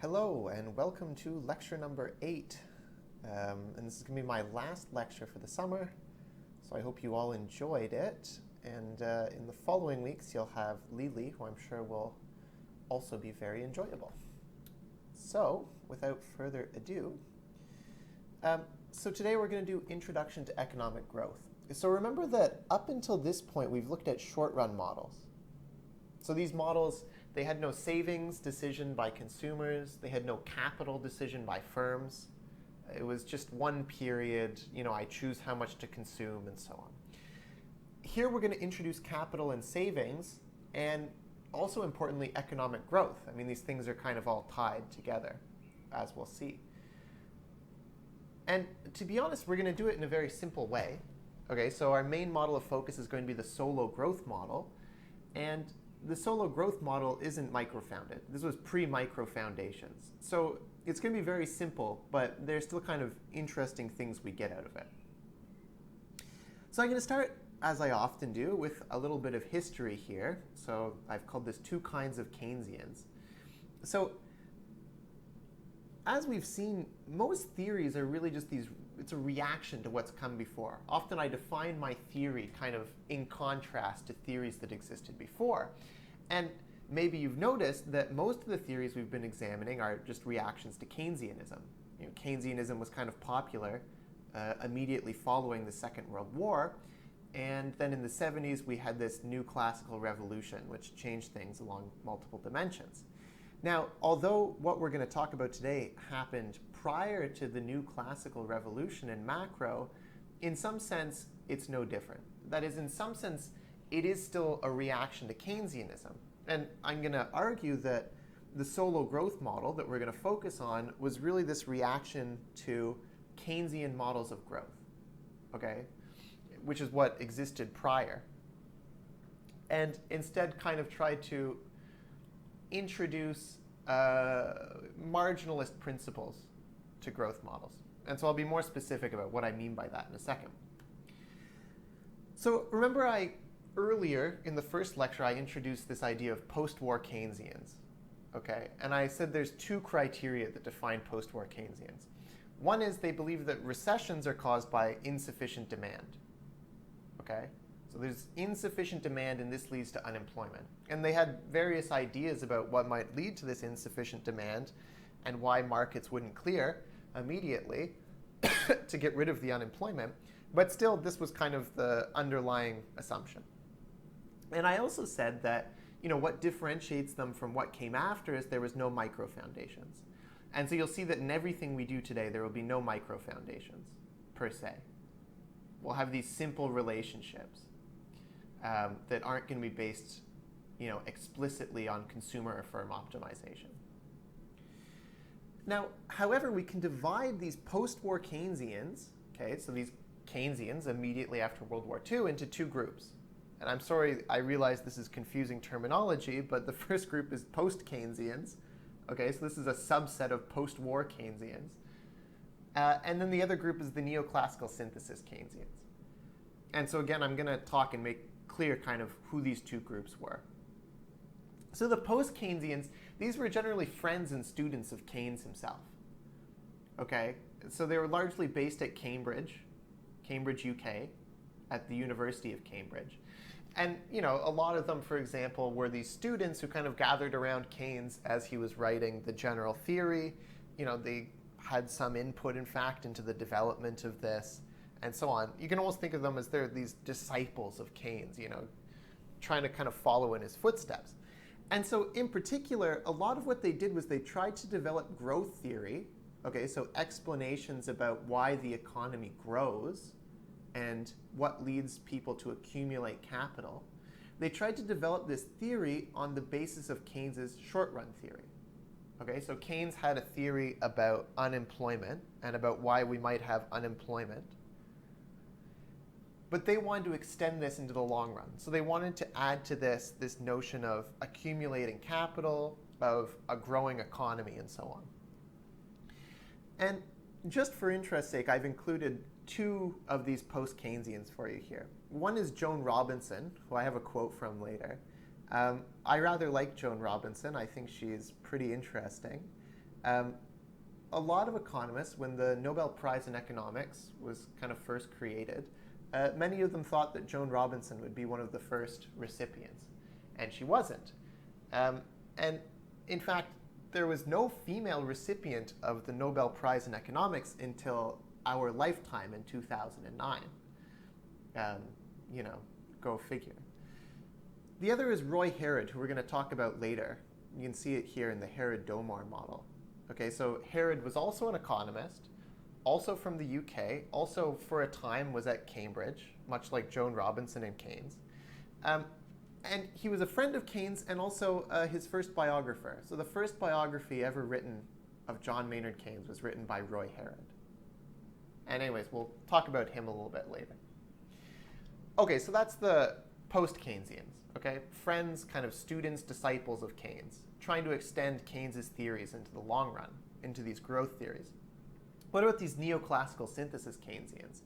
Hello and welcome to lecture number 8. And this is going to be my last lecture for the summer, so I hope you all enjoyed it. And in the following weeks you'll have Lily, who I'm sure will also be very enjoyable. So, without further ado, so today we're going to do Introduction to Economic Growth. So remember that up until this point we've looked at short-run models. So these models, they had no savings decision by consumers. They had no capital decision by firms. It was just one period, I choose how much to consume and so on. Here we're going to introduce capital and savings and also importantly economic growth. I mean, these things are kind of all tied together, as we'll see. And to be honest, we're going to do it in a very simple way. Okay, so our main model of focus is going to be the solo growth model. And the solo growth model isn't microfounded. This was pre-micro foundations. So it's going to be very simple, but there's still kind of interesting things we get out of it. So I'm going to start, as I often do, with a little bit of history here. So I've called this two kinds of Keynesians. So as we've seen, most theories are really just it's a reaction to what's come before. Often I define my theory kind of in contrast to theories that existed before. And maybe you've noticed that most of the theories we've been examining are just reactions to Keynesianism. Keynesianism was kind of popular immediately following the Second World War. And then in the 70s, we had this Neoclassical revolution, which changed things along multiple dimensions. Now, although what we're going to talk about today happened prior to the Neoclassical revolution in macro, in some sense, it's no different. That is, in some sense, it is still a reaction to Keynesianism. And I'm going to argue that the solo growth model that we're going to focus on was really this reaction to Keynesian models of growth, okay, which is what existed prior. And instead kind of tried to introduce marginalist principles to growth models. And so I'll be more specific about what I mean by that in a second. So remember earlier in the first lecture, I introduced this idea of post-war Keynesians. Okay? And I said there's two criteria that define post-war Keynesians. One is they believe that recessions are caused by insufficient demand. Okay? So there's insufficient demand and this leads to unemployment. And they had various ideas about what might lead to this insufficient demand and why markets wouldn't clear immediately to get rid of the unemployment. But still, this was kind of the underlying assumption. And I also said that what differentiates them from what came after is there was no micro foundations. And so you'll see that in everything we do today, there will be no micro foundations per se. We'll have these simple relationships that aren't going to be based, explicitly on consumer or firm optimization. Now, however, we can divide these post-war Keynesians, okay, so these Keynesians immediately after World War II, into two groups. And I'm sorry, I realize this is confusing terminology, but the first group is post-Keynesians. Okay, so this is a subset of post-war Keynesians. And then the other group is the Neoclassical synthesis Keynesians. And so again, I'm going to talk and make clear kind of who these two groups were. So the post-Keynesians, these were generally friends and students of Keynes himself. Okay, so they were largely based at Cambridge, UK, at the University of Cambridge. And, a lot of them, for example, were these students who kind of gathered around Keynes as he was writing the general theory. They had some input, in fact, into the development of this, and so on. You can almost think of them as they're these disciples of Keynes, trying to kind of follow in his footsteps. And so in particular, a lot of what they did was they tried to develop growth theory, okay, so explanations about why the economy grows and what leads people to accumulate capital. They tried to develop this theory on the basis of Keynes's short-run theory. Okay, so Keynes had a theory about unemployment and about why we might have unemployment. But they wanted to extend this into the long run. So they wanted to add to this notion of accumulating capital, of a growing economy, and so on. And just for interest's sake, I've included two of these post-Keynesians for you here. One is Joan Robinson, who I have a quote from later. I rather like Joan Robinson. I think she's pretty interesting. Um, a lot of economists, when the Nobel Prize in Economics was kind of first created, many of them thought that Joan Robinson would be one of the first recipients, and she wasn't. And in fact, there was no female recipient of the Nobel Prize in Economics until our lifetime in 2009. Go figure. The other is Roy Harrod, who we're going to talk about later. You can see it here in the Harrod-Domar model. Okay, so Harrod was also an economist, also from the UK, also for a time was at Cambridge, much like Joan Robinson and Keynes. And he was a friend of Keynes and also his first biographer. So the first biography ever written of John Maynard Keynes was written by Roy Harrod. And anyways, we'll talk about him a little bit later. Okay, so that's the Post-Keynesians, okay? Friends, kind of students, disciples of Keynes, trying to extend Keynes's theories into the long run, into these growth theories. What about these neoclassical synthesis Keynesians?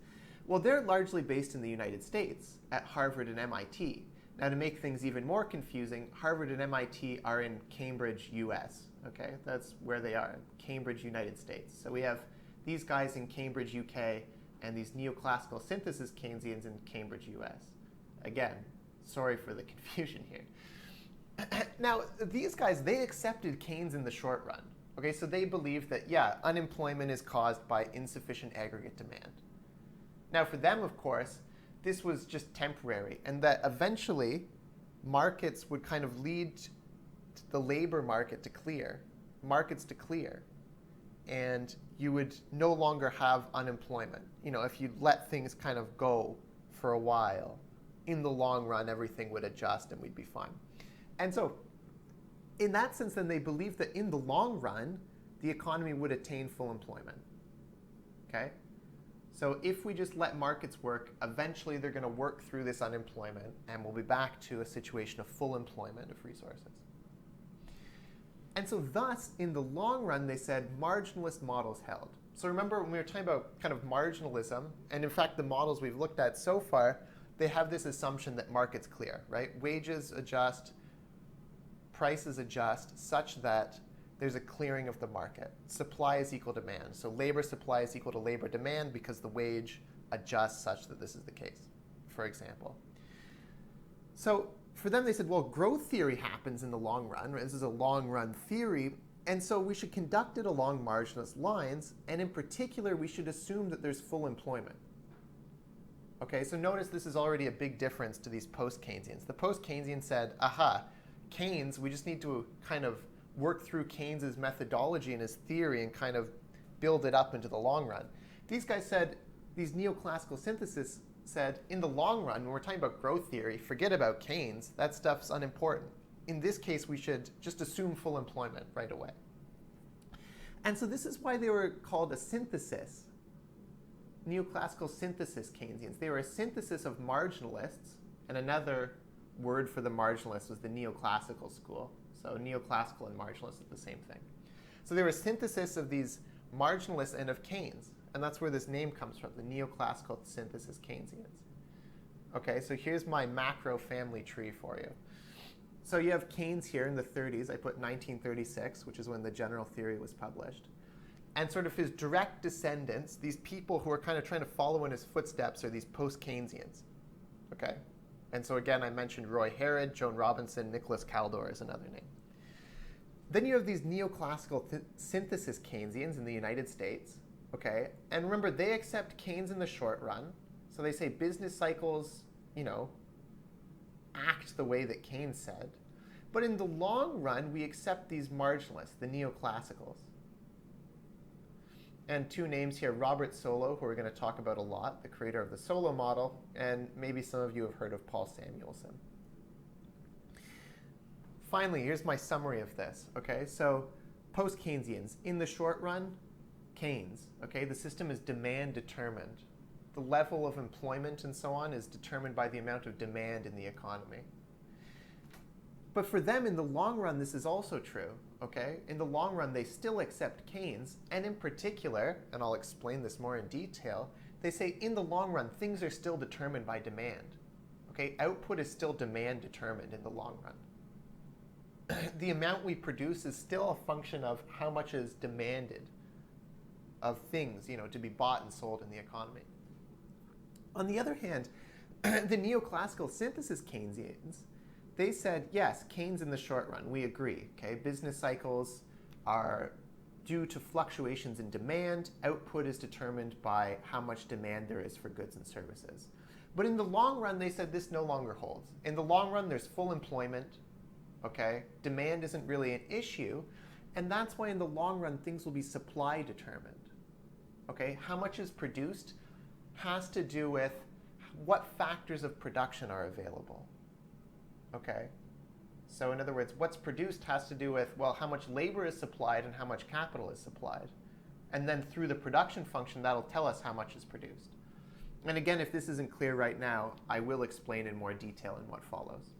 Well, they're largely based in the United States at Harvard and MIT. Now, to make things even more confusing, Harvard and MIT are in Cambridge, US, okay? That's where they are, Cambridge, United States. So we have these guys in Cambridge, UK, and these neoclassical synthesis Keynesians in Cambridge, US. Again, sorry for the confusion here. Now, these guys, they accepted Keynes in the short run. Okay, so they believed that, yeah, unemployment is caused by insufficient aggregate demand. Now, for them, of course, this was just temporary, and that eventually markets would kind of lead the labor market to clear, markets to clear, and you would no longer have unemployment. If you let things kind of go for a while, in the long run, everything would adjust and we'd be fine. And so, in that sense, then they believed that in the long run, the economy would attain full employment. Okay? So if we just let markets work, eventually they're going to work through this unemployment and we'll be back to a situation of full employment of resources. And so thus, in the long run, they said marginalist models held. So remember when we were talking about kind of marginalism, and in fact the models we've looked at so far, they have this assumption that markets clear, right? Wages adjust, prices adjust such that there's a clearing of the market. Supply is equal to demand. So labor supply is equal to labor demand because the wage adjusts such that this is the case, for example. So for them, they said, well, growth theory happens in the long run. Right? This is a long run theory. And so we should conduct it along marginalist lines. And in particular, we should assume that there's full employment. Okay, so notice this is already a big difference to these post-Keynesians. The post-Keynesians said, aha, Keynes, we just need to kind of work through Keynes's methodology and his theory and kind of build it up into the long run. These guys said, these neoclassical synthesis said, in the long run, when we're talking about growth theory, forget about Keynes. That stuff's unimportant. In this case, we should just assume full employment right away. And so this is why they were called a synthesis. Neoclassical synthesis Keynesians. They were a synthesis of marginalists, and another word for the marginalists was the neoclassical school. So neoclassical and marginalists are the same thing. So they were a synthesis of these marginalists and of Keynes, and that's where this name comes from, the neoclassical synthesis Keynesians. Okay, so here's my macro family tree for you. So you have Keynes here in the 30s. I put 1936, which is when the general theory was published. And sort of his direct descendants, these people who are kind of trying to follow in his footsteps, are these post-Keynesians. Okay? And so again, I mentioned Roy Harrod, Joan Robinson, Nicholas Kaldor is another name. Then you have these neoclassical synthesis Keynesians in the United States. Okay? And remember, they accept Keynes in the short run. So they say business cycles, act the way that Keynes said. But in the long run, we accept these marginalists, the neoclassicals. And two names here, Robert Solow, who we're going to talk about a lot, the creator of the Solow model, and maybe some of you have heard of Paul Samuelson. Finally, here's my summary of this. Okay, so post-Keynesians, in the short run, Keynes. Okay, the system is demand determined. The level of employment and so on is determined by the amount of demand in the economy. But for them, in the long run, this is also true. Okay? In the long run, they still accept Keynes, and in particular, and I'll explain this more in detail, they say in the long run, things are still determined by demand. Okay? Output is still demand determined in the long the amount we produce is still a function of how much is demanded of things, to be bought and sold in the economy. On the other hand, the neoclassical synthesis Keynesians, they said, yes, Keynes in the short run, we agree. Okay, business cycles are due to fluctuations in demand. Output is determined by how much demand there is for goods and services. But in the long run, they said this no longer holds. In the long run, there's full employment. Okay, demand isn't really an issue, and that's why in the long run things will be supply determined. Okay, how much is produced has to do with what factors of production are available. Okay, so in other words, what's produced has to do with, well, how much labor is supplied and how much capital is supplied. And then through the production function, that'll tell us how much is produced. And again, if this isn't clear right now, I will explain in more detail in what follows.